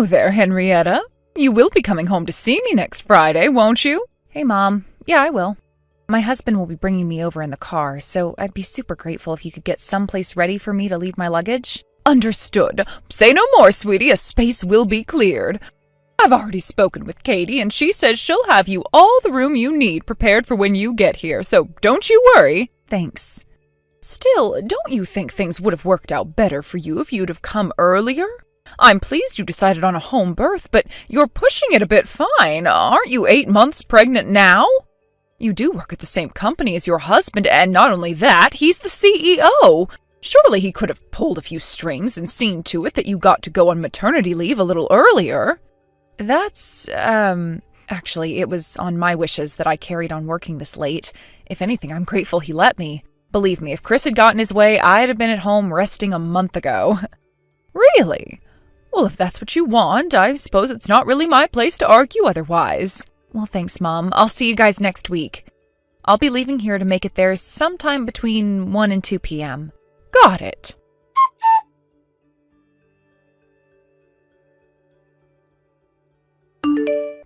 Hello there, Henrietta. You will be coming home to see me next Friday, won't you? Hey, Mom. Yeah, I will. My husband will be bringing me over in the car, so I'd be super grateful if you could get someplace ready for me to leave my luggage. Understood. Say no more, sweetie. A space will be cleared. I've already spoken with Katie, and she says she'll have you all the room you need prepared for when you get here, so don't you worry. Thanks. Still, don't you think things would have worked out better for you if you'd have come earlier? I'm pleased you decided on a home birth, but you're pushing it a bit fine. Aren't you 8 months pregnant now? You do work at the same company as your husband, and not only that, he's the CEO. Surely he could have pulled a few strings and seen to it that you got to go on maternity leave a little earlier. That's, actually, it was on my wishes that I carried on working this late. If anything, I'm grateful he let me. Believe me, if Chris had gotten his way, I'd have been at home resting a month ago. Really? Well, if that's what you want, I suppose it's not really my place to argue otherwise. Well, thanks, Mom. I'll see you guys next week. I'll be leaving here to make it there sometime between 1 and 2 p.m. Got it.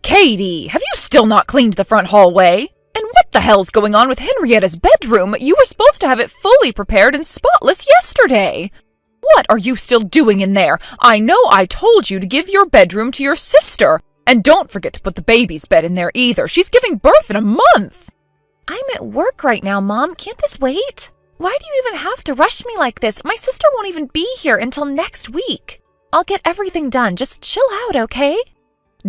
Katie, have you still not cleaned the front hallway? And what the hell's going on with Henrietta's bedroom? You were supposed to have it fully prepared and spotless yesterday. What are you still doing in there? I know I told you to give your bedroom to your sister. And don't forget to put the baby's bed in there either. She's giving birth in a month. I'm at work right now, Mom. Can't this wait? Why do you even have to rush me like this? My sister won't even be here until next week. I'll get everything done. Just chill out, okay?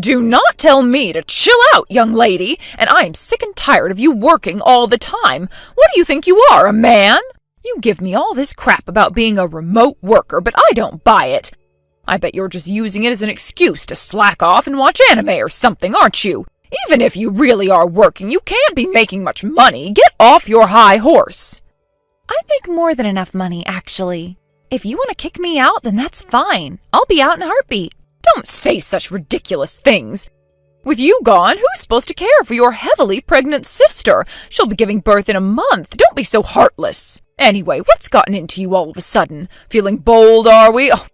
Do not tell me to chill out, young lady. And I am sick and tired of you working all the time. What do you think you are, a man? You give me all this crap about being a remote worker, but I don't buy it. I bet you're just using it as an excuse to slack off and watch anime or something, aren't you? Even if you really are working, you can't be making much money. Get off your high horse. I make more than enough money, actually. If you want to kick me out, then that's fine. I'll be out in a heartbeat. Don't say such ridiculous things. With you gone, who's supposed to care for your heavily pregnant sister? She'll be giving birth in a month. Don't be so heartless. Anyway, what's gotten into you all of a sudden? Feeling bold, are we? Oh,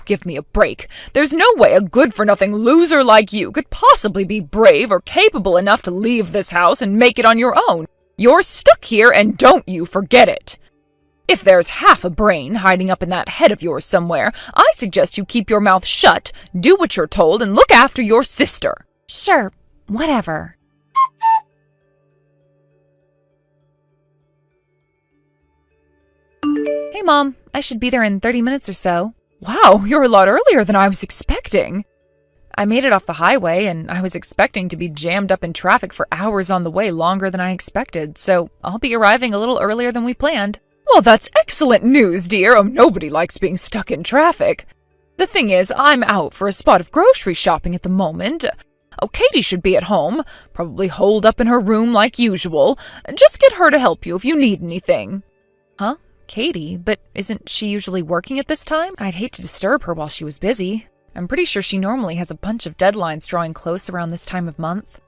give me a break. There's no way a good-for-nothing loser like you could possibly be brave or capable enough to leave this house and make it on your own. You're stuck here, and don't you forget it. If there's half a brain hiding up in that head of yours somewhere, I suggest you keep your mouth shut, do what you're told, and look after your sister. Sure, whatever. Hey, Mom. I should be there in 30 minutes or so. Wow, you're a lot earlier than I was expecting. I made it off the highway, and I was expecting to be jammed up in traffic for hours on the way longer than I expected, so I'll be arriving a little earlier than we planned. Well, that's excellent news, dear. Oh, nobody likes being stuck in traffic. The thing is, I'm out for a spot of grocery shopping at the moment. Oh, Katie should be at home, probably holed up in her room like usual. Just get her to help you if you need anything. Huh? Katie? But isn't she usually working at this time? I'd hate to disturb her while she was busy. I'm pretty sure she normally has a bunch of deadlines drawing close around this time of month.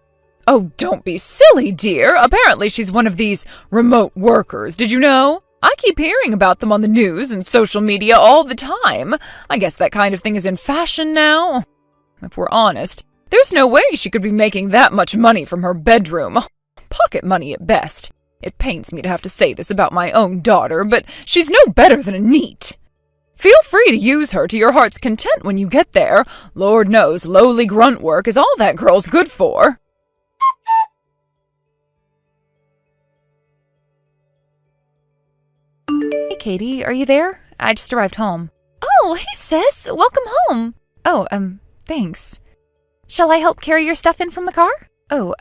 Oh, don't be silly, dear. Apparently she's one of these remote workers. Did you know? I keep hearing about them on the news and social media all the time. I guess that kind of thing is in fashion now. If we're honest, there's no way she could be making that much money from her bedroom. Pocket money at best. It pains me to have to say this about my own daughter, but she's no better than a NEET. Feel free to use her to your heart's content when you get there. Lord knows lowly grunt work is all that girl's good for. Hey, Katie, are you there? I just arrived home. Oh, hey, sis. Welcome home. Oh, thanks. Shall I help carry your stuff in from the car? Oh,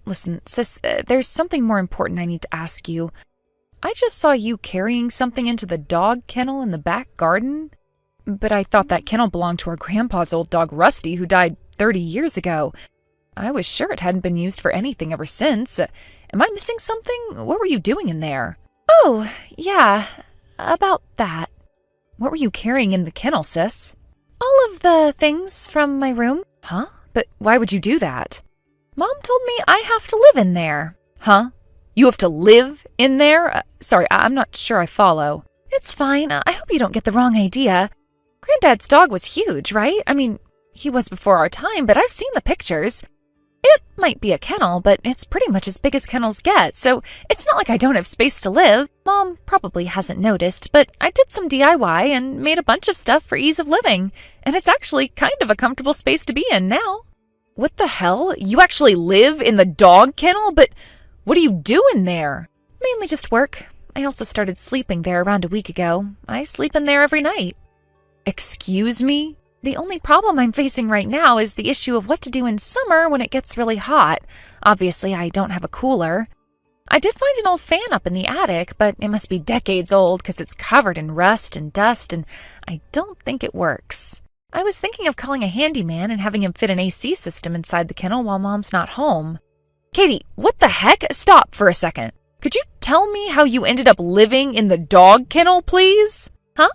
listen, sis, there's something more important I need to ask you. I just saw you carrying something into the dog kennel in the back garden. But I thought that kennel belonged to our grandpa's old dog, Rusty, who died 30 years ago. I was sure it hadn't been used for anything ever since. Am I missing something? What were you doing in there? Oh, yeah, about that. What were you carrying in the kennel, sis? All of the things from my room. Huh? But why would you do that? Mom told me I have to live in there. Huh? You have to live in there? Sorry, I'm not sure I follow. It's fine. I hope you don't get the wrong idea. Granddad's dog was huge, right? I mean, He was before our time, but I've seen the pictures. It might be a kennel, but it's pretty much as big as kennels get, so it's not like I don't have space to live. Mom probably hasn't noticed, but I did some DIY and made a bunch of stuff for ease of living, and it's actually kind of a comfortable space to be in now. What the hell? You actually live in the dog kennel? But what are you doing there? Mainly just work. I also started sleeping there around a week ago. I sleep in there every night. Excuse me? The only problem I'm facing right now is the issue of what to do in summer when it gets really hot. Obviously, I don't have a cooler. I did find an old fan up in the attic, but it must be decades old because it's covered in rust and dust, and I don't think it works. I was thinking of calling a handyman and having him fit an AC system inside the kennel while Mom's not home. Katie, what the heck? Stop for a second. Could you tell me how you ended up living in the dog kennel, please? Huh?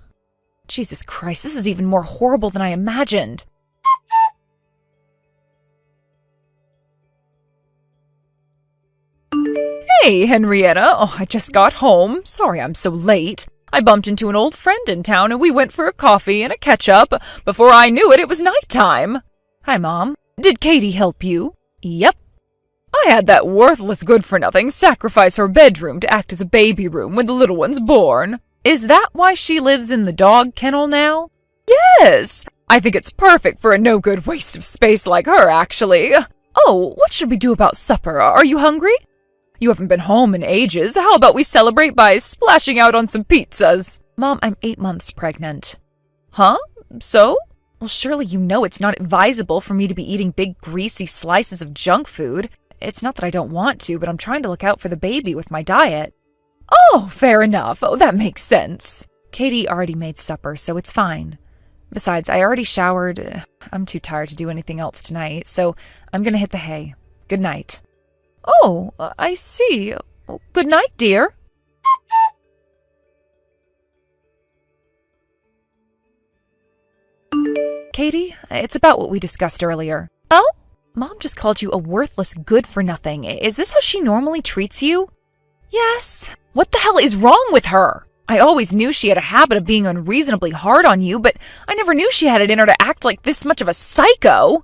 Jesus Christ, this is even more horrible than I imagined. Hey, Henrietta. Oh, I just got home. Sorry I'm so late. I bumped into an old friend in town and we went for a coffee and a catch-up. Before I knew it, it was nighttime. Hi, Mom. Did Katie help you? Yep. I had that worthless good-for-nothing sacrifice her bedroom to act as a baby room when the little one's born. Is that why she lives in the dog kennel now? Yes! I think it's perfect for a no-good waste of space like her, actually. Oh, what should we do about supper? Are you hungry? You haven't been home in ages. How about we celebrate by splashing out on some pizzas? Mom, I'm 8 months pregnant. Huh? So? Well, surely you know it's not advisable for me to be eating big, greasy slices of junk food. It's not that I don't want to, but I'm trying to look out for the baby with my diet. Oh, fair enough. Oh, that makes sense. Katie already made supper, so it's fine. Besides, I already showered. I'm too tired to do anything else tonight, so I'm gonna hit the hay. Good night. Oh, I see. Good night, dear. Katie, it's about what we discussed earlier. Oh? Mom just called you a worthless good-for-nothing. Is this how she normally treats you? Yes. What the hell is wrong with her? I always knew she had a habit of being unreasonably hard on you, but I never knew she had it in her to act like this much of a psycho.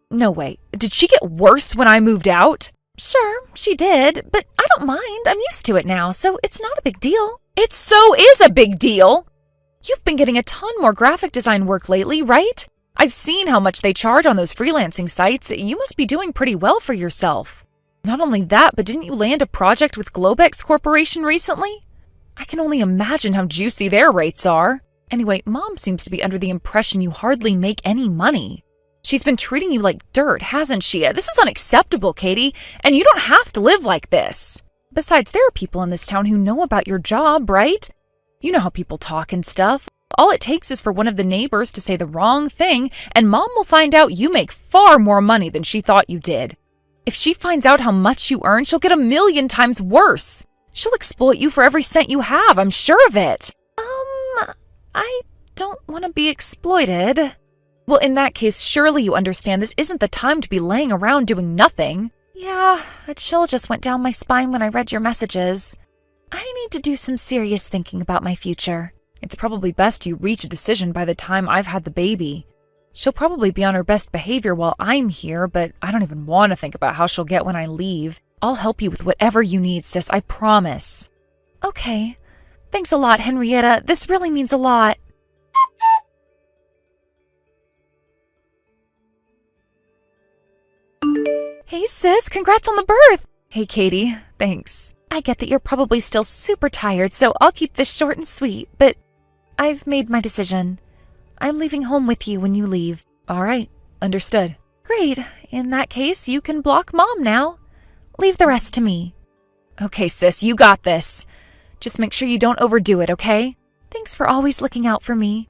No way. Did she get worse when I moved out? Sure, she did, but I don't mind. I'm used to it now, so it's not a big deal. It so is a big deal! You've been getting a ton more graphic design work lately, right? I've seen how much they charge on those freelancing sites. You must be doing pretty well for yourself. Not only that, but didn't you land a project with Globex Corporation recently? I can only imagine how juicy their rates are. Anyway, Mom seems to be under the impression you hardly make any money. She's been treating you like dirt, hasn't she? This is unacceptable, Katie, and you don't have to live like this. Besides, there are people in this town who know about your job, right? You know how people talk and stuff. All it takes is for one of the neighbors to say the wrong thing, and Mom will find out you make far more money than she thought you did. If she finds out how much you earn, she'll get 1,000,000 times worse. She'll exploit you for every cent you have, I'm sure of it. I don't want to be exploited. Well, in that case, surely you understand this isn't the time to be laying around doing nothing. Yeah, a chill just went down my spine when I read your messages. I need to do some serious thinking about my future. It's probably best you reach a decision by the time I've had the baby. She'll probably be on her best behavior while I'm here, but I don't even want to think about how she'll get when I leave. I'll help you with whatever you need, sis, I promise. Okay. Thanks a lot, Henrietta. This really means a lot. Hey, sis, congrats on the birth! Hey, Katie, thanks. I get that you're probably still super tired, so I'll keep this short and sweet, but I've made my decision. I'm leaving home with you when you leave. All right, understood. Great. In that case, you can block Mom now. Leave the rest to me. Okay, sis, you got this. Just make sure you don't overdo it, okay? Thanks for always looking out for me.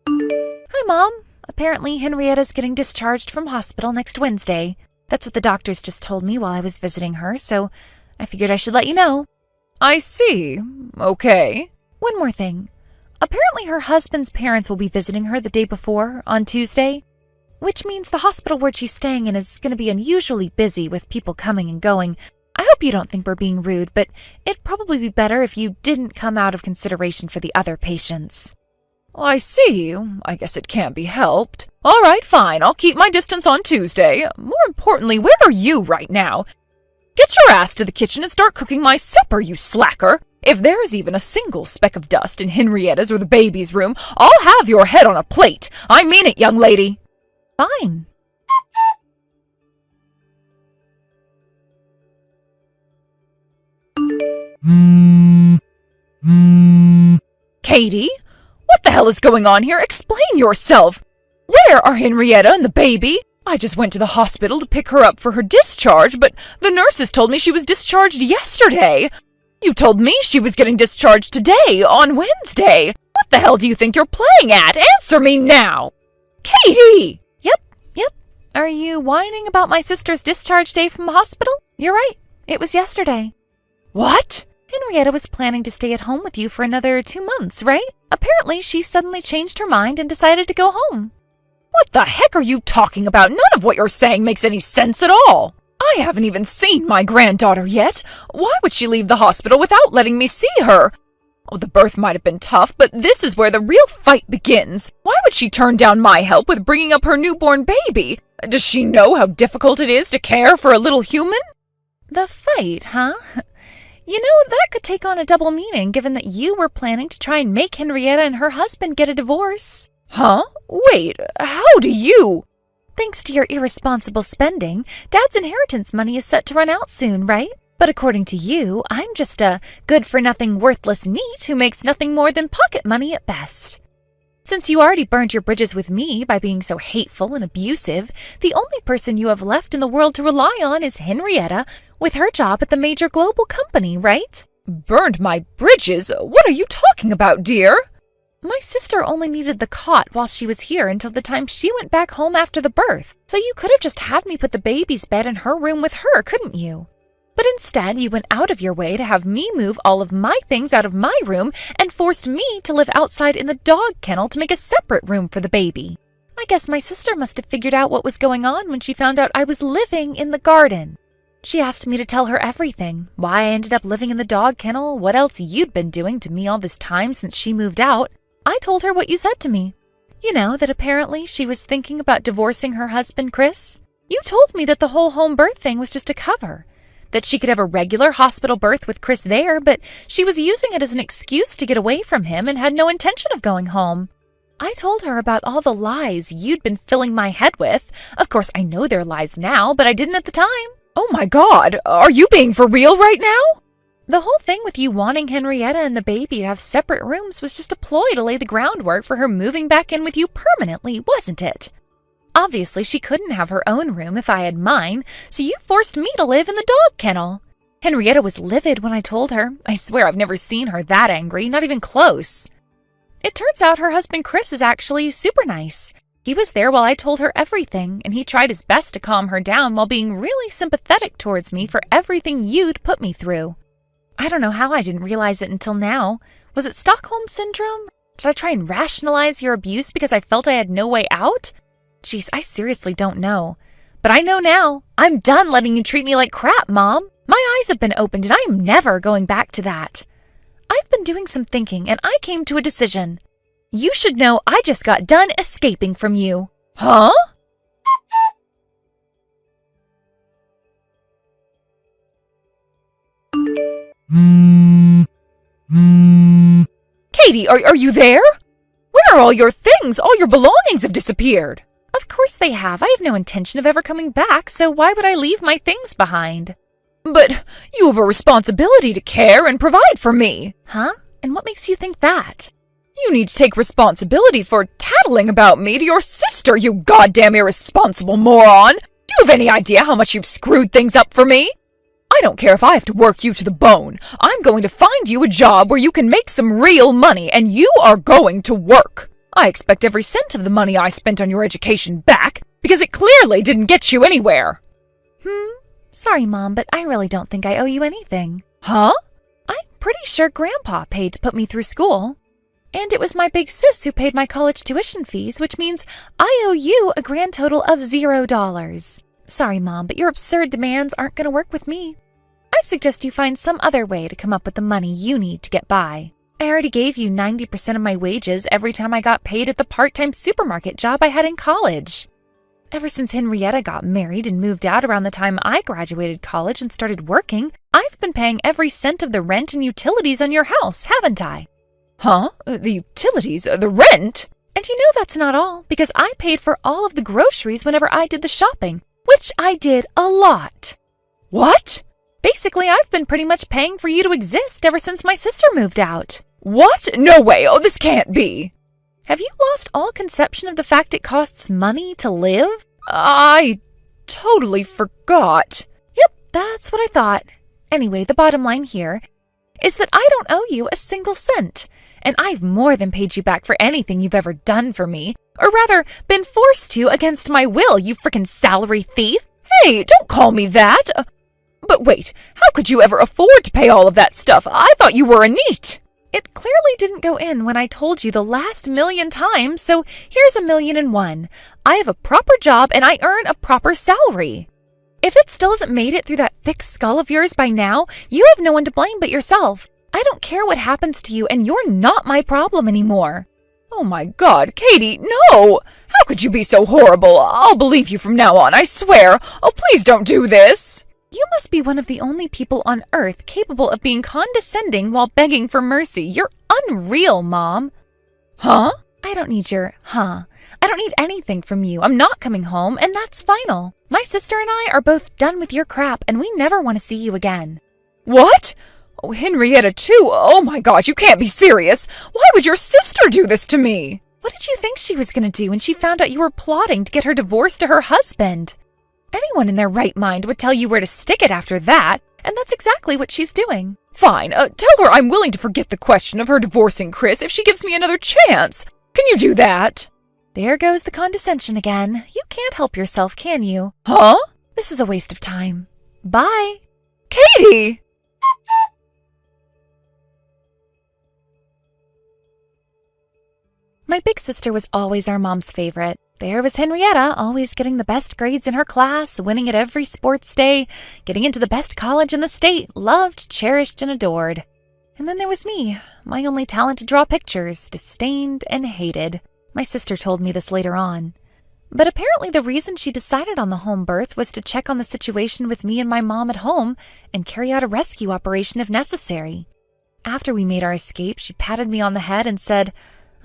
Hi, Mom. Apparently, Henrietta's getting discharged from hospital next Wednesday. That's what the doctors just told me while I was visiting her, so I figured I should let you know. I see. Okay. One more thing. Apparently, her husband's parents will be visiting her the day before, on Tuesday, which means the hospital ward she's staying in is going to be unusually busy with people coming and going. I hope you don't think we're being rude, but it'd probably be better if you didn't come out of consideration for the other patients. I see. I guess it can't be helped. All right, fine. I'll keep my distance on Tuesday. More importantly, where are you right now? Get your ass to the kitchen and start cooking my supper, you slacker. If there is even a single speck of dust in Henrietta's or the baby's room, I'll have your head on a plate. I mean it, young lady. Fine. Katie? What the hell is going on here? Explain yourself. Where are Henrietta and the baby? I just went to the hospital to pick her up for her discharge, but the nurses told me she was discharged yesterday. You told me she was getting discharged today, on Wednesday. What the hell do you think you're playing at? Answer me now. Katie! Yep. Are you whining about my sister's discharge day from the hospital? You're right. It was yesterday. What? Henrietta was planning to stay at home with you for another 2 months, right? Apparently, she suddenly changed her mind and decided to go home. What the heck are you talking about? None of what you're saying makes any sense at all. I haven't even seen my granddaughter yet. Why would she leave the hospital without letting me see her? Oh, the birth might have been tough, but this is where the real fight begins. Why would she turn down my help with bringing up her newborn baby? Does she know how difficult it is to care for a little human? The fight, huh? You know, that could take on a double meaning given that you were planning to try and make Henrietta and her husband get a divorce. Huh? Wait, how do you? Thanks to your irresponsible spending, Dad's inheritance money is set to run out soon, right? But according to you, I'm just a good-for-nothing, worthless neat who makes nothing more than pocket money at best. Since you already burned your bridges with me by being so hateful and abusive, the only person you have left in the world to rely on is Henrietta, with her job at the major global company, right? Burned my bridges? What are you talking about, dear? My sister only needed the cot while she was here until the time she went back home after the birth, so you could have just had me put the baby's bed in her room with her, couldn't you? But instead, you went out of your way to have me move all of my things out of my room and forced me to live outside in the dog kennel to make a separate room for the baby. I guess my sister must have figured out what was going on when she found out I was living in the garden. She asked me to tell her everything, why I ended up living in the dog kennel, what else you'd been doing to me all this time since she moved out. I told her what you said to me. You know, that apparently she was thinking about divorcing her husband, Chris. You told me that the whole home birth thing was just a cover. That she could have a regular hospital birth with Chris there, but she was using it as an excuse to get away from him and had no intention of going home. I told her about all the lies you'd been filling my head with. Of course, I know they're lies now, but I didn't at the time. Oh my God, are you being for real right now? The whole thing with you wanting Henrietta and the baby to have separate rooms was just a ploy to lay the groundwork for her moving back in with you permanently, wasn't it? Obviously, she couldn't have her own room if I had mine, so you forced me to live in the dog kennel. Henrietta was livid when I told her. I swear I've never seen her that angry, not even close. It turns out her husband Chris is actually super nice. He was there while I told her everything, and he tried his best to calm her down while being really sympathetic towards me for everything you'd put me through. I don't know how I didn't realize it until now. Was it Stockholm Syndrome? Did I try and rationalize your abuse because I felt I had no way out? Jeez, I seriously don't know. But I know now. I'm done letting you treat me like crap, Mom. My eyes have been opened and I am never going back to that. I've been doing some thinking and I came to a decision. You should know I just got done escaping from you. Huh? Katie, are you there? Where are all your things? All your belongings have disappeared. Of course they have. I have no intention of ever coming back, so why would I leave my things behind? But you have a responsibility to care and provide for me. Huh? And what makes you think that? You need to take responsibility for tattling about me to your sister, you goddamn irresponsible moron. Do you have any idea how much you've screwed things up for me? I don't care if I have to work you to the bone. I'm going to find you a job where you can make some real money, and you are going to work. I expect every cent of the money I spent on your education back, because it clearly didn't get you anywhere. Sorry, Mom, but I really don't think I owe you anything. Huh? I'm pretty sure Grandpa paid to put me through school. And it was my big sis who paid my college tuition fees, which means I owe you a grand total of $0. Sorry, Mom, but your absurd demands aren't going to work with me. I suggest you find some other way to come up with the money you need to get by. I already gave you 90% of my wages every time I got paid at the part-time supermarket job I had in college. Ever since Henrietta got married and moved out around the time I graduated college and started working, I've been paying every cent of the rent and utilities on your house, haven't I? Huh? The utilities? The rent? And you know that's not all, because I paid for all of the groceries whenever I did the shopping, which I did a lot. What? Basically, I've been pretty much paying for you to exist ever since my sister moved out. What? No way! Oh, this can't be! Have you lost all conception of the fact it costs money to live? I totally forgot. Yep, that's what I thought. Anyway, the bottom line here is that I don't owe you a single cent, and I've more than paid you back for anything you've ever done for me, or rather, been forced to against my will, you frickin' salary thief. Hey, don't call me that! But wait, how could you ever afford to pay all of that stuff? I thought you were a NEET! It clearly didn't go in when I told you the last million times, so here's 1,000,001. I have a proper job and I earn a proper salary. If it still hasn't made it through that thick skull of yours by now, you have no one to blame but yourself. I don't care what happens to you, and you're not my problem anymore. Oh my God, Katie, no! How could you be so horrible? I'll believe you from now on, I swear. Oh, please don't do this. You must be one of the only people on Earth capable of being condescending while begging for mercy. You're unreal, Mom. Huh? I don't need your huh. I don't need anything from you. I'm not coming home, and that's final. My sister and I are both done with your crap, and we never want to see you again. What? Oh, Henrietta too? Oh my God, you can't be serious. Why would your sister do this to me? What did you think she was going to do when she found out you were plotting to get her divorced to her husband? Anyone in their right mind would tell you where to stick it after that, and that's exactly what she's doing. Fine, tell her I'm willing to forget the question of her divorcing Chris if she gives me another chance. Can you do that? There goes the condescension again. You can't help yourself, can you? Huh? This is a waste of time. Bye. Katie! My big sister was always our mom's favorite. There was Henrietta, always getting the best grades in her class, winning at every sports day, getting into the best college in the state, loved, cherished, and adored. And then there was me, my only talent to draw pictures, disdained and hated. My sister told me this later on. But apparently the reason she decided on the home birth was to check on the situation with me and my mom at home and carry out a rescue operation if necessary. After we made our escape, she patted me on the head and said,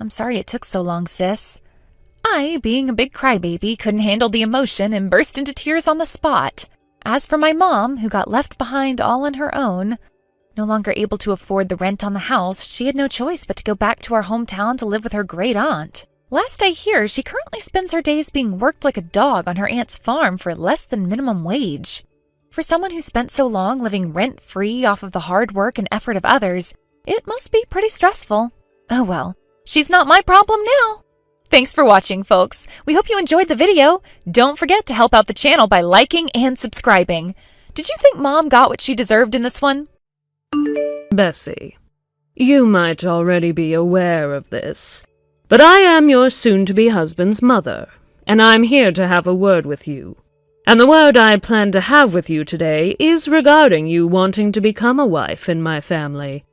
"I'm sorry it took so long, sis." I, being a big crybaby, couldn't handle the emotion and burst into tears on the spot. As for my mom, who got left behind all on her own, no longer able to afford the rent on the house, she had no choice but to go back to our hometown to live with her great aunt. Last I hear, she currently spends her days being worked like a dog on her aunt's farm for less than minimum wage. For someone who spent so long living rent-free off of the hard work and effort of others, it must be pretty stressful. Oh well, she's not my problem now. Thanks for watching, folks. We hope you enjoyed the video. Don't forget to help out the channel by liking and subscribing. Did you think Mom got what she deserved in this one? Bessie, you might already be aware of this, but I am your soon-to-be husband's mother, and I'm here to have a word with you. And the word I plan to have with you today is regarding you wanting to become a wife in my family,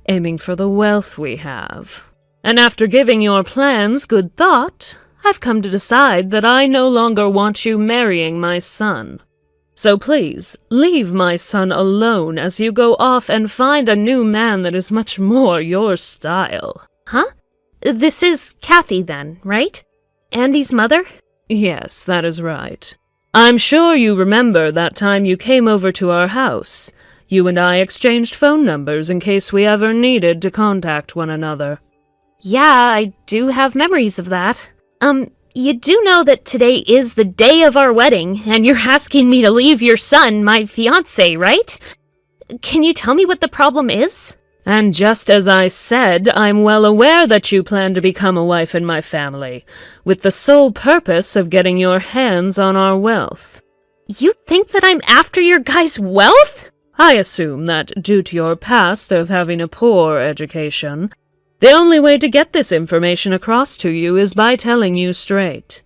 aiming for the wealth we have. And after giving your plans good thought, I've come to decide that I no longer want you marrying my son. So please, leave my son alone as you go off and find a new man that is much more your style. Huh? This is Kathy then, right? Andy's mother? Yes, that is right. I'm sure you remember that time you came over to our house. You and I exchanged phone numbers in case we ever needed to contact one another. Yeah, I do have memories of that. You do know that today is the day of our wedding, and you're asking me to leave your son, my fiancé, right? Can you tell me what the problem is? And just as I said, I'm well aware that you plan to become a wife in my family, with the sole purpose of getting your hands on our wealth. You think that I'm after your guy's wealth? I assume that due to your past of having a poor education, the only way to get this information across to you is by telling you straight.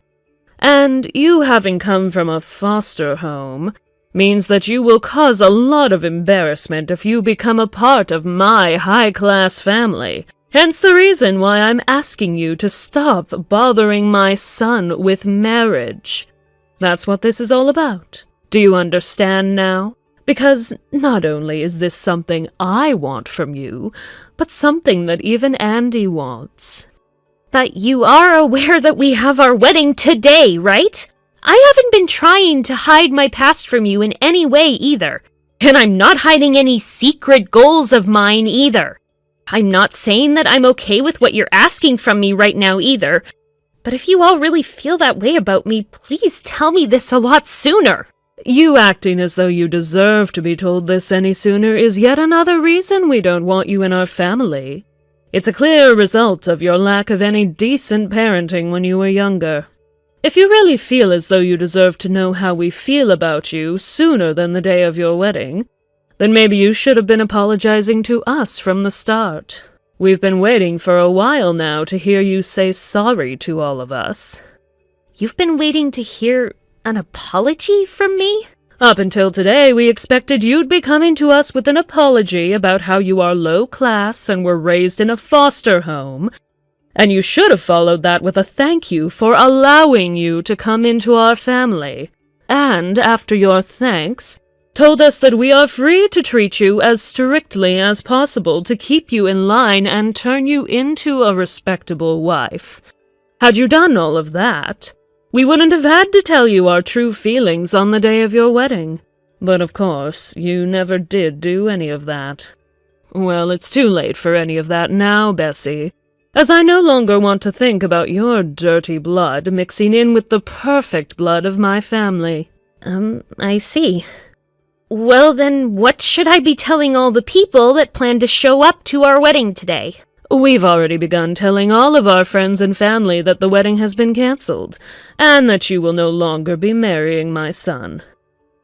And you having come from a foster home, means that you will cause a lot of embarrassment if you become a part of my high-class family. Hence the reason why I'm asking you to stop bothering my son with marriage. That's what this is all about. Do you understand now? Because not only is this something I want from you, but something that even Andy wants. But you are aware that we have our wedding today, right? I haven't been trying to hide my past from you in any way either. And I'm not hiding any secret goals of mine either. I'm not saying that I'm okay with what you're asking from me right now either. But if you all really feel that way about me, please tell me this a lot sooner. You acting as though you deserve to be told this any sooner is yet another reason we don't want you in our family. It's a clear result of your lack of any decent parenting when you were younger. If you really feel as though you deserve to know how we feel about you sooner than the day of your wedding, then maybe you should have been apologizing to us from the start. We've been waiting for a while now to hear you say sorry to all of us. You've been waiting to hear an apology from me? Up until today, we expected you'd be coming to us with an apology about how you are low class and were raised in a foster home, and you should have followed that with a thank you for allowing you to come into our family. And, after your thanks, told us that we are free to treat you as strictly as possible to keep you in line and turn you into a respectable wife. Had you done all of that, we wouldn't have had to tell you our true feelings on the day of your wedding. But of course, you never did do any of that. Well, it's too late for any of that now, Bessie, as I no longer want to think about your dirty blood mixing in with the perfect blood of my family. I see. Well then, what should I be telling all the people that plan to show up to our wedding today? We've already begun telling all of our friends and family that the wedding has been cancelled, and that you will no longer be marrying my son.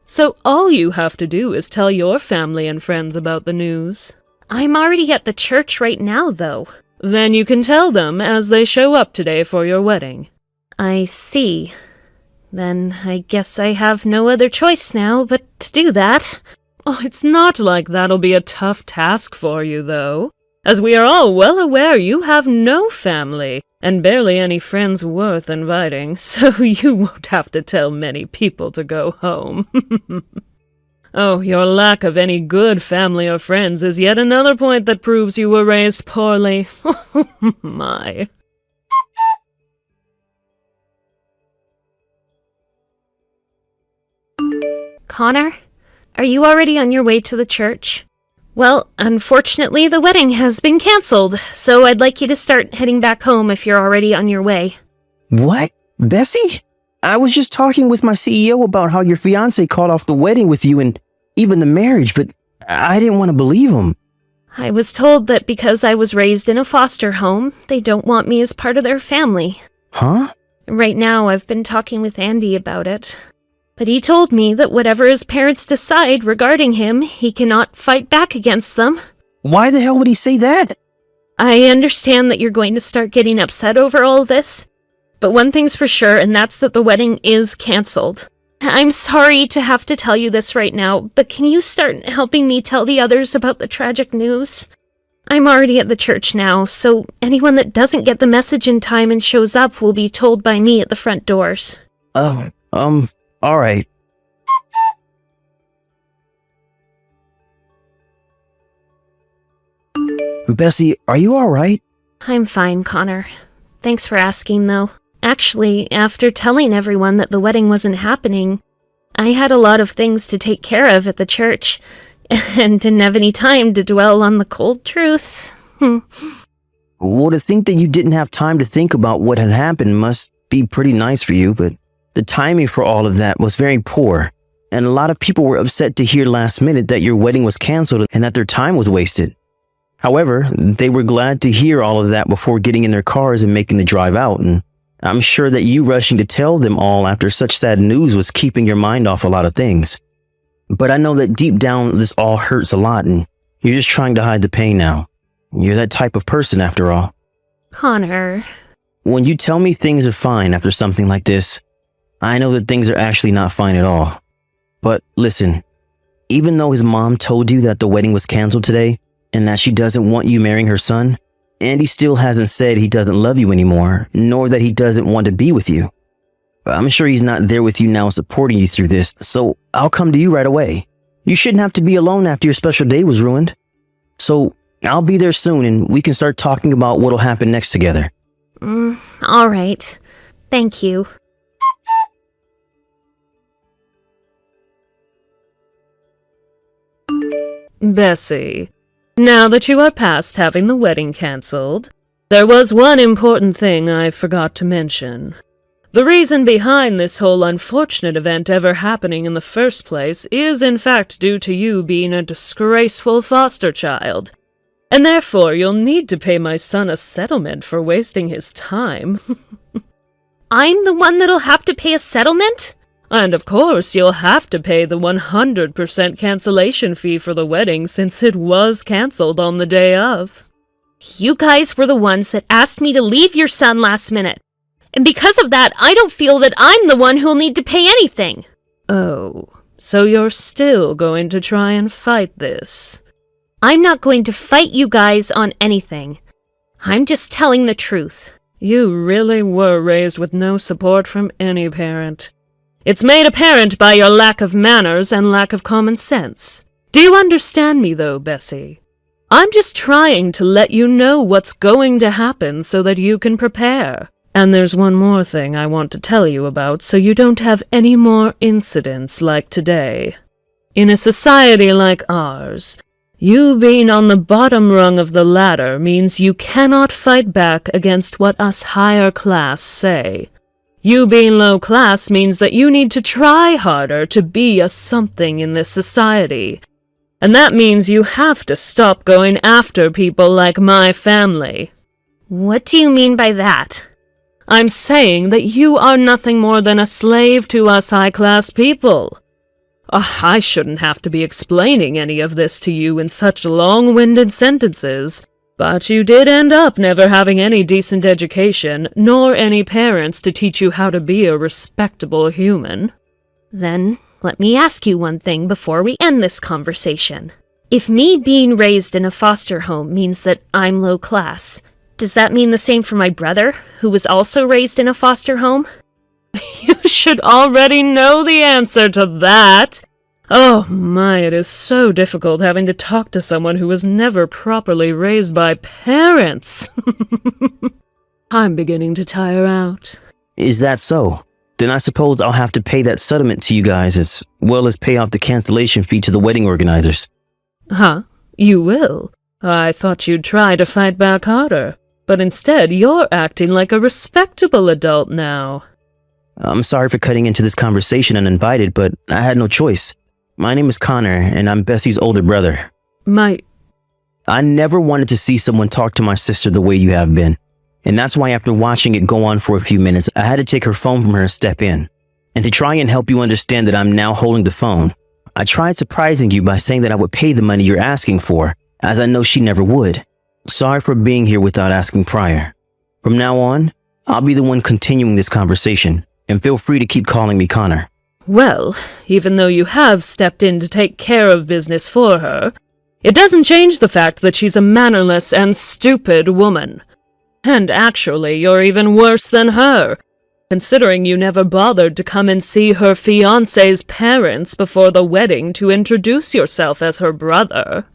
So all you have to do is tell your family and friends about the news. I'm already at the church right now, though. Then you can tell them as they show up today for your wedding. I see. Then I guess I have no other choice now but to do that. Oh, it's not like that'll be a tough task for you, though, as we are all well aware you have no family, and barely any friends worth inviting, so you won't have to tell many people to go home. Oh, your lack of any good family or friends is yet another point that proves you were raised poorly. My. Connor, are you already on your way to the church? Well, unfortunately, the wedding has been cancelled, so I'd like you to start heading back home if you're already on your way. What? Bessie? I was just talking with my CEO about how your fiancé called off the wedding with you and even the marriage, but I didn't want to believe him. I was told that because I was raised in a foster home, they don't want me as part of their family. Huh? Right now, I've been talking with Andy about it. But he told me that whatever his parents decide regarding him, he cannot fight back against them. Why the hell would he say that? I understand that you're going to start getting upset over all this, but one thing's for sure, and that's that the wedding is cancelled. I'm sorry to have to tell you this right now, but can you start helping me tell the others about the tragic news? I'm already at the church now, so anyone that doesn't get the message in time and shows up will be told by me at the front doors. All right. Bessie, are you all right? I'm fine, Connor. Thanks for asking, though. Actually, after telling everyone that the wedding wasn't happening, I had a lot of things to take care of at the church, and didn't have any time to dwell on the cold truth. Well, to think that you didn't have time to think about what had happened must be pretty nice for you, but the timing for all of that was very poor, and a lot of people were upset to hear last minute that your wedding was canceled and that their time was wasted. However, they were glad to hear all of that before getting in their cars and making the drive out, and I'm sure that you rushing to tell them all after such sad news was keeping your mind off a lot of things. But I know that deep down this all hurts a lot, and you're just trying to hide the pain now. You're that type of person after all. Connor. When you tell me things are fine after something like this, I know that things are actually not fine at all. But listen, even though his mom told you that the wedding was canceled today and that she doesn't want you marrying her son, Andy still hasn't said he doesn't love you anymore, nor that he doesn't want to be with you. I'm sure he's not there with you now supporting you through this, so I'll come to you right away. You shouldn't have to be alone after your special day was ruined. So I'll be there soon and we can start talking about what'll happen next together. All right. Thank you. Bessie, now that you are past having the wedding cancelled, there was one important thing I forgot to mention. The reason behind this whole unfortunate event ever happening in the first place is in fact due to you being a disgraceful foster child, and therefore you'll need to pay my son a settlement for wasting his time. I'm the one that'll have to pay a settlement? And of course, you'll have to pay the 100% cancellation fee for the wedding since it was cancelled on the day of. You guys were the ones that asked me to leave your son last minute. And because of that, I don't feel that I'm the one who'll need to pay anything. Oh, so you're still going to try and fight this? I'm not going to fight you guys on anything. I'm just telling the truth. You really were raised with no support from any parent. It's made apparent by your lack of manners and lack of common sense. Do you understand me, though, Bessie? I'm just trying to let you know what's going to happen so that you can prepare. And there's one more thing I want to tell you about so you don't have any more incidents like today. In a society like ours, you being on the bottom rung of the ladder means you cannot fight back against what us higher class say. You being low class means that you need to try harder to be a something in this society. And that means you have to stop going after people like my family. What do you mean by that? I'm saying that you are nothing more than a slave to us high-class people. I shouldn't have to be explaining any of this to you in such long-winded sentences, but you did end up never having any decent education, nor any parents to teach you how to be a respectable human. Then, let me ask you one thing before we end this conversation. If me being raised in a foster home means that I'm low class, does that mean the same for my brother, who was also raised in a foster home? You should already know the answer to that. Oh my, it is so difficult having to talk to someone who was never properly raised by parents. I'm beginning to tire out. Is that so? Then I suppose I'll have to pay that settlement to you guys as well as pay off the cancellation fee to the wedding organizers. Huh? You will? I thought you'd try to fight back harder, but instead you're acting like a respectable adult now. I'm sorry for cutting into this conversation uninvited, but I had no choice. My name is Connor, and I'm Bessie's older brother. I never wanted to see someone talk to my sister the way you have been. And that's why after watching it go on for a few minutes, I had to take her phone from her and step in. And to try and help you understand that I'm now holding the phone, I tried surprising you by saying that I would pay the money you're asking for, as I know she never would. Sorry for being here without asking prior. From now on, I'll be the one continuing this conversation, and feel free to keep calling me Connor. Well, even though you have stepped in to take care of business for her, it doesn't change the fact that she's a mannerless and stupid woman. And actually, you're even worse than her, considering you never bothered to come and see her fiancé's parents before the wedding to introduce yourself as her brother.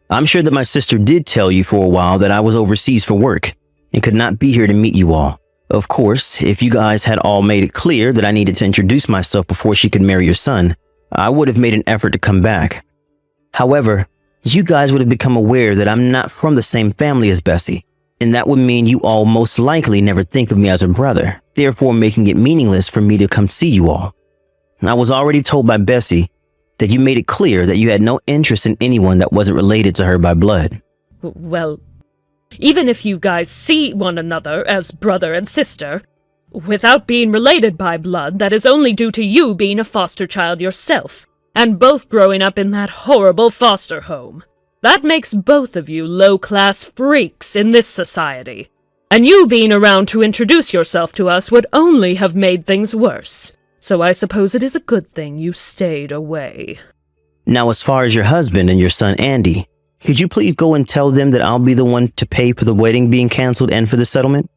I'm sure that my sister did tell you for a while that I was overseas for work, and could not be here to meet you all. Of course, if you guys had all made it clear that I needed to introduce myself before she could marry your son, I would have made an effort to come back. However, you guys would have become aware that I'm not from the same family as Bessie, and that would mean you all most likely never think of me as a brother, therefore making it meaningless for me to come see you all. I was already told by Bessie that you made it clear that you had no interest in anyone that wasn't related to her by blood. Well, even if you guys see one another as brother and sister, without being related by blood, that is only due to you being a foster child yourself, and both growing up in that horrible foster home. That makes both of you low-class freaks in this society, and you being around to introduce yourself to us would only have made things worse. so I suppose it is a good thing you stayed away. Now, as far as your husband and your son Andy, could you please go and tell them that I'll be the one to pay for the wedding being canceled and for the settlement?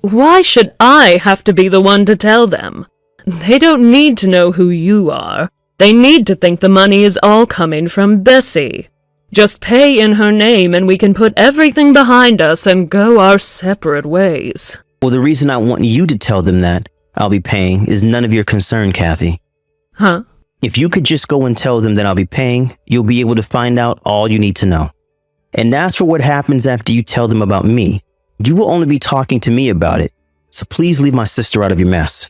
Why should I have to be the one to tell them? They don't need to know who you are. They need to think the money is all coming from Bessie. Just pay in her name and we can put everything behind us and go our separate ways. Well, the reason I want you to tell them that I'll be paying is none of your concern, Kathy. Huh? If you could just go and tell them that I'll be paying, you'll be able to find out all you need to know. And as for what happens after you tell them about me, you will only be talking to me about it. So please leave my sister out of your mess.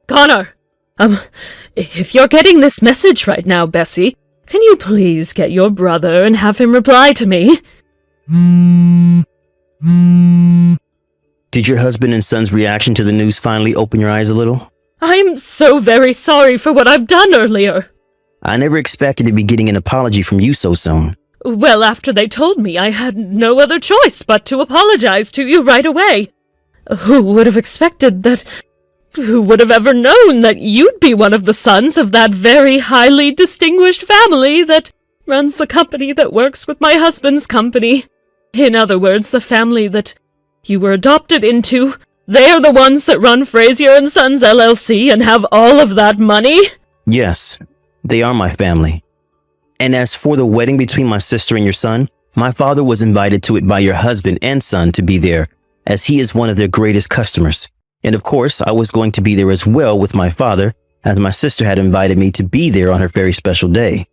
Connor! If you're getting this message right now, Bessie, can you please get your brother and have him reply to me? Did your husband and son's reaction to the news finally open your eyes a little? I'm so very sorry for what I've done earlier. I never expected to be getting an apology from you so soon. Well, after they told me, I had no other choice but to apologize to you right away. Who would have expected that? Who would have ever known that you'd be one of the sons of that very highly distinguished family that runs the company that works with my husband's company? In other words, the family that you were adopted into. They're the ones that run Frazier & Sons LLC and have all of that money? Yes, they are my family. And as for the wedding between my sister and your son, my father was invited to it by your husband and son to be there, as he is one of their greatest customers. And of course, I was going to be there as well with my father, as my sister had invited me to be there on her very special day.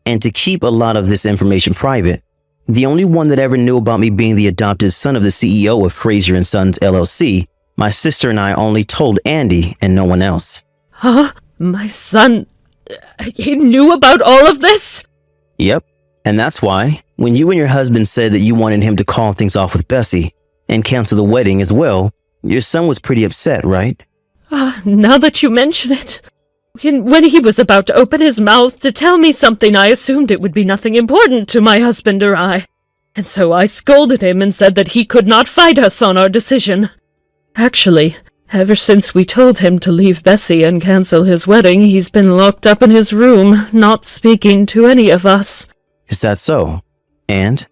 And to keep a lot of this information private, the only one that ever knew about me being the adopted son of the CEO of Frazier & Sons LLC, my sister and I only told Andy and no one else. Huh? My son... he knew about all of this? Yep. And that's why, when you and your husband said that you wanted him to call things off with Bessie and cancel the wedding as well, your son was pretty upset, right? Now that you mention it, when he was about to open his mouth to tell me something, I assumed it would be nothing important to my husband or I. And so I scolded him and said that he could not fight us on our decision. Actually, ever since we told him to leave Bessie and cancel his wedding, he's been locked up in his room, not speaking to any of us. Is that so? And?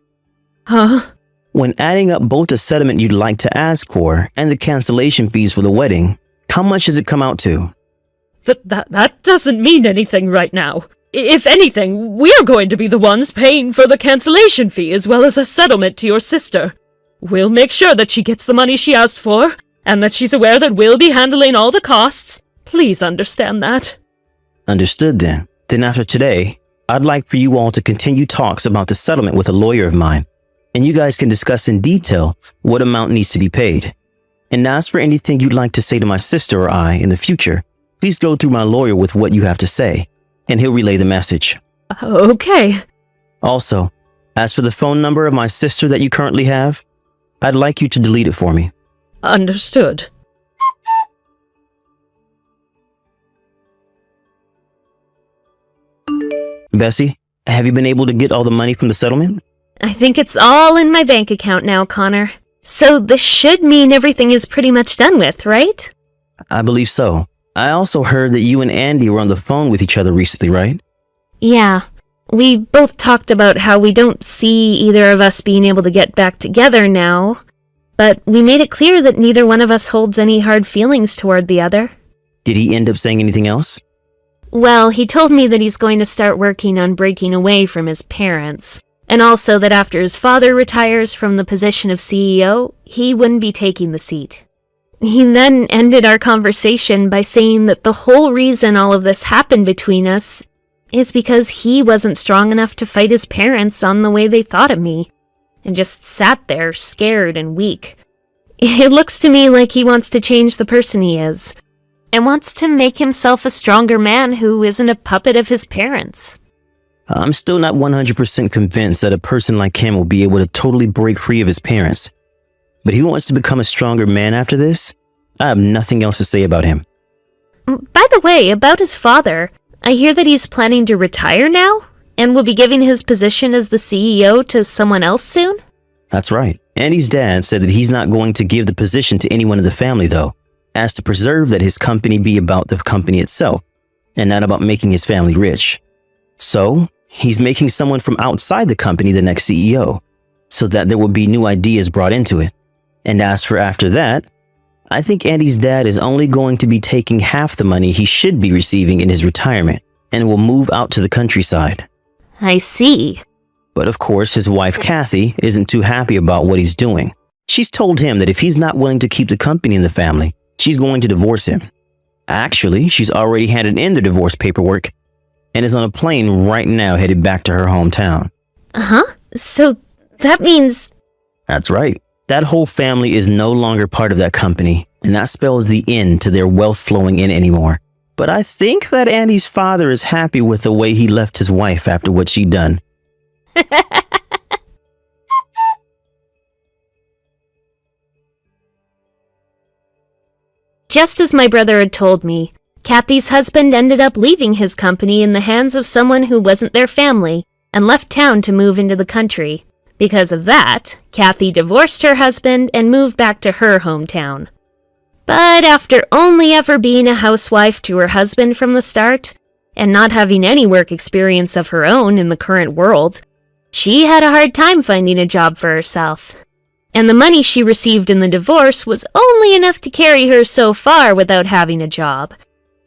Huh? When adding up both the settlement you'd like to ask for and the cancellation fees for the wedding, how much does it come out to? That doesn't mean anything right now. If anything, we're going to be the ones paying for the cancellation fee as well as a settlement to your sister. We'll make sure that she gets the money she asked for, and that she's aware that we'll be handling all the costs. Please understand that. Understood then. Then after today, I'd like for you all to continue talks about the settlement with a lawyer of mine, and you guys can discuss in detail what amount needs to be paid. And as for anything you'd like to say to my sister or I in the future, please go through my lawyer with what you have to say, and he'll relay the message. Okay. Also, as for the phone number of my sister that you currently have, I'd like you to delete it for me. Understood. Bessie, have you been able to get all the money from the settlement? I think it's all in my bank account now, Connor. So this should mean everything is pretty much done with, right? I believe so. I also heard that you and Andy were on the phone with each other recently, right? Yeah. We both talked about how we don't see either of us being able to get back together now, but we made it clear that neither one of us holds any hard feelings toward the other. Did he end up saying anything else? Well, he told me that he's going to start working on breaking away from his parents, and also that after his father retires from the position of CEO, he wouldn't be taking the seat. He then ended our conversation by saying that the whole reason all of this happened between us is because he wasn't strong enough to fight his parents on the way they thought of me, and just sat there scared and weak. It looks to me like he wants to change the person he is, and wants to make himself a stronger man who isn't a puppet of his parents. I'm still not 100% convinced that a person like him will be able to totally break free of his parents. But he wants to become a stronger man after this? I have nothing else to say about him. By the way, about his father, I hear that he's planning to retire now? And will be giving his position as the CEO to someone else soon? That's right. Andy's dad said that he's not going to give the position to anyone in the family, though, as to preserve that his company be about the company itself, and not about making his family rich. So, he's making someone from outside the company the next CEO, so that there will be new ideas brought into it. And as for after that, I think Andy's dad is only going to be taking half the money he should be receiving in his retirement, and will move out to the countryside. I see. But of course, his wife Kathy isn't too happy about what he's doing. She's told him that if he's not willing to keep the company in the family, she's going to divorce him. Actually, she's already handed in the divorce paperwork and is on a plane right now headed back to her hometown. Huh? So that means... That's right. That whole family is no longer part of that company, and that spells the end to their wealth flowing in anymore. But I think that Andy's father is happy with the way he left his wife after what she'd done. Just as my brother had told me, Kathy's husband ended up leaving his company in the hands of someone who wasn't their family and left town to move into the country. Because of that, Kathy divorced her husband and moved back to her hometown. But after only ever being a housewife to her husband from the start, and not having any work experience of her own in the current world, she had a hard time finding a job for herself. And the money she received in the divorce was only enough to carry her so far without having a job.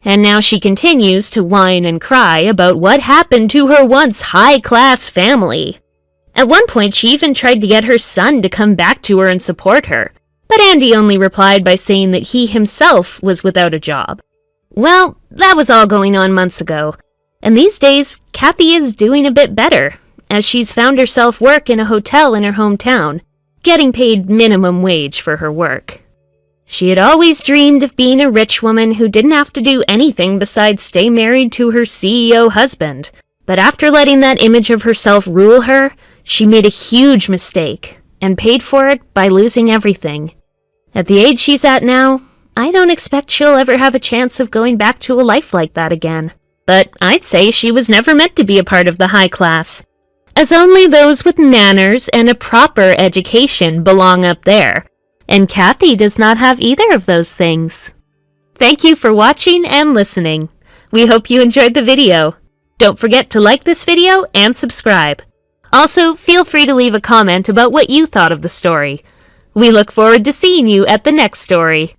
And now she continues to whine and cry about what happened to her once high-class family. At one point, she even tried to get her son to come back to her and support her, but Andy only replied by saying that he himself was without a job. Well, that was all going on months ago, and these days, Kathy is doing a bit better, as she's found herself work in a hotel in her hometown, getting paid minimum wage for her work. She had always dreamed of being a rich woman who didn't have to do anything besides stay married to her CEO husband, but after letting that image of herself rule her, she made a huge mistake, and paid for it by losing everything. At the age she's at now, I don't expect she'll ever have a chance of going back to a life like that again. But I'd say she was never meant to be a part of the high class, as only those with manners and a proper education belong up there, and Kathy does not have either of those things. Thank you for watching and listening. We hope you enjoyed the video. Don't forget to like this video and subscribe. Also, feel free to leave a comment about what you thought of the story. We look forward to seeing you at the next story.